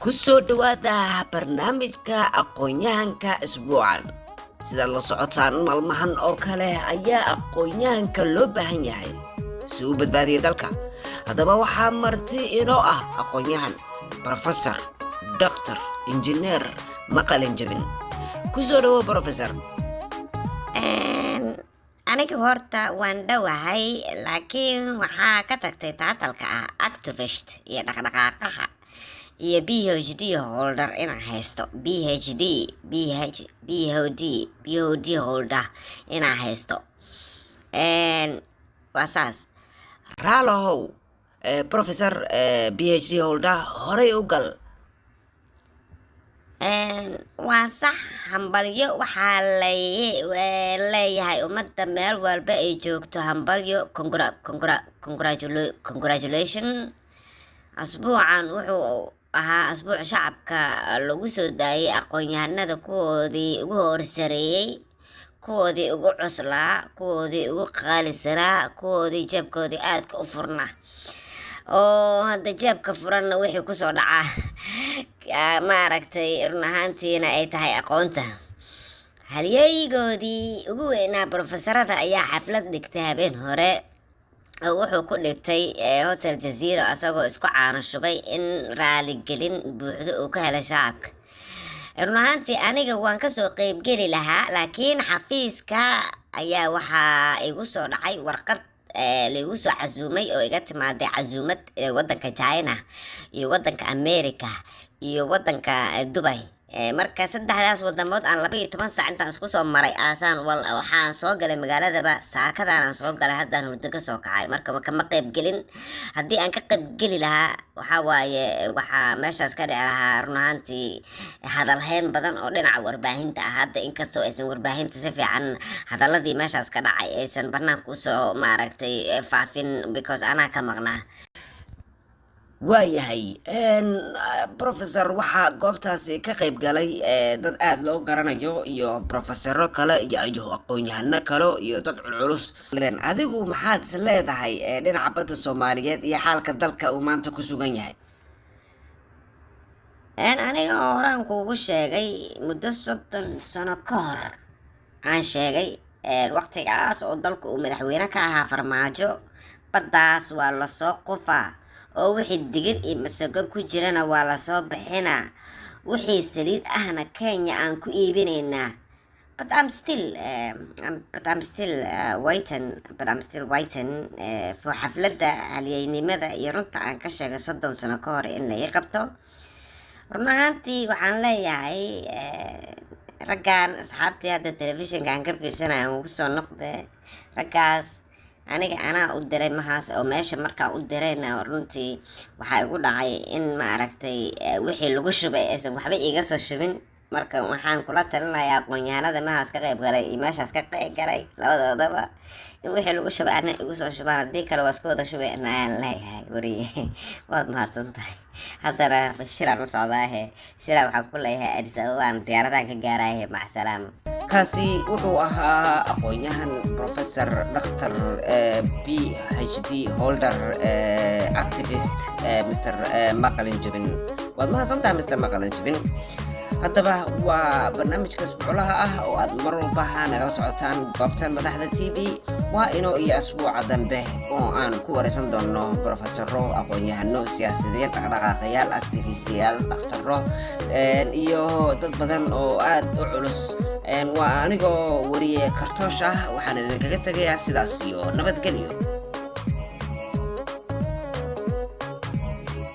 kusoo dhawaada barnaamijka aqoon-yahanka isbuucan. Sida la socotaan maalmahan oo kale ayaa aqoon-yahanka loo baahan yahay si uu badbaadiyo dalka. Haddaba waxaa marti inoo ah aqoon-yahan, professor, doctor, engineer maqalin jabin. Kusoo dhawo professor. aniga horta waan dhawahay laakiin waxaa ka tagtay taatalka ah activist iyo dhaqdhaqaaqaha iyo PhD holder inaan haysto PhD holder inaan haysto waa saas. Raalow, professor, PhD holder horay u gal. waa sax, hambalyo waxaa leeyahay ummadda meel walba ay joogto. hambalyo, congratulation. asbuucan wuxuu ahaa asbuuc shacabka lagu soo daayay aqoon-yahanada, kuwoodii ugu horsareeyey, kuwoodii ugu cuslaa, kuwoodii ugu qaalisanaa, kuwoodii jeebkoodii aadka u furnaa. oo hadda jeebka furanna wixii kusoo dhacaa maaragtay run ahaantiina ay tahay aqoonta. halyeygoodii ugu weynaa professorada ayaa xaflad dhigtay habeen hore oo wuxuu ku dhigtay hotel jazeera, asagoo isku caano shubay in raaligelin buuxdo uu ka helay shacabka. run ahaantii aniga waan kasoo qeybgeli lahaa, laakiin xafiiska ayaa waxaa igu soo dhacay warqad laigu soo casuumay oo iga timaaday casuumad wadanka China iyo wadanka America iyo wadanka Dubai. marka saddexdaas wadamood aan 12 saac intaan isku soo maray waxaan soo galay magaaladaba saakadaan soo galay, haddaan hurdo ka soo kacay. marka kama qayb gelin. haddii aan ka qayb geli lahaa waxaa meeshaas ka dhici lahaa run ahaantii hadalhayn badan oo dhinaca warbaahinta ah. hadda inkastoo aysan warbaahinta si fiican hadaladii meeshaas ka dhacay aysan banaanka usoo maaragtay faafin because anaa ka maqnaa. waayahay professor, waxaa goobtaasi ka qayb galay dad aad loo garanayo iyo professoro kale iyo aqoon-yahano kale iyo dad culculus. adigu maxaad is leedahay dhinaca badda Soomaaliyeed iyo xaalka dalka uu maanta ku sugan yahay? aniga oo horaan kuugu sheegay muddo 30 sano ka hor aan sheegay waqtigaas oo dalku uu madaxweyne ka ahaa Farmaajo, baddaas waa lasoo qufaa oo wixii digir iyo masago ku jirana waa lasoo bixinaa, wixii saliid ahna Kenya aan ku iibinaynaa. but I'm still waiting for xafladda halyeynimada iyo runta aan ka sheegay 30 sano ka hor in laga qabto. run ahaantii waxaan leeyahay raggaan asxaabtii hadda telefishinka aan ka fiirsanaya aan ugu soo noqday, raggaas aniga anaa u diray mahaas oo meesha markaa u dirayna runtii waxaa igu dhacay in maaragtay wixii lagu shubay aysan waxba iga soo shubin. marka waxaan kula talinayaa aqoon-yahanada mahaas ka qayb galay iyo meeshaas ka qayb galay labadoodaba in wixii lagu shubay ana igu soo shubaan, haddii kale waa isku wada shubay ayaan leeyahay. wariye waad mahadsan tahay. haddana shiraan u socdaahe shiraan waxaan ku leeyahay Addis Ababa aan diyaaradan ka gaaraye. macsalaamo. kaasi wuxuu ahaa aqoon-yahan, professor, dhakhtar, PhD holder, activist, Mr. maqalin jabin. waad mahadsantahay Mr. maqalin jabin. haddaba waa barnaamijka isbuuclaha ah oo aad mar walba nagala socotaan goobtan madaxda TV. waa inoo iyo asbuuca dambe oo aan ku wareysan doono professoro, aqoon-yahano, siyaasiyiin, dhaqdhaqaaqayaal, activistiyaal, dhakhtaro iyo dad badan oo aad u culus. waa anigoo wariye kartoosh ah, waxaan idinkaga tegayaa sidaas iyo nabadgelyo.